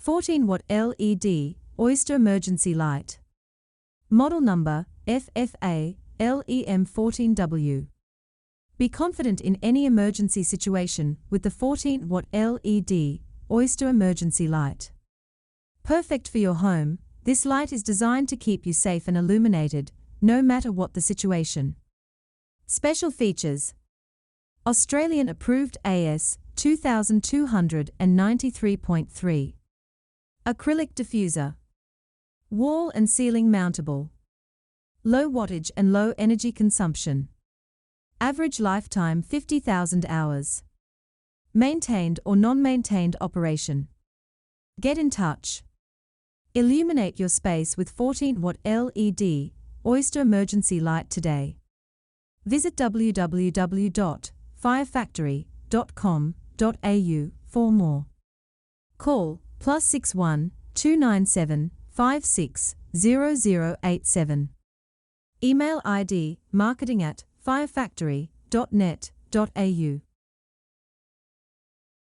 14-watt LED, Oyster emergency light. Model number, FFA, LEM14W. Be confident in any emergency situation with the 14-watt LED, Oyster emergency light. Perfect for your home, this light is designed to keep you safe and illuminated, no matter what the situation. Special features: Australian approved AS 2293.3. Acrylic diffuser. Wall and ceiling mountable. Low wattage and low energy consumption. Average lifetime 50,000 hours. Maintained or non-maintained operation. Get in touch. Illuminate your space with 14-watt LED, Oyster emergency light today. Visit www.firefactory.com.au for more. Call +61 297 56 0087. Email ID marketing@firefactory.net.au.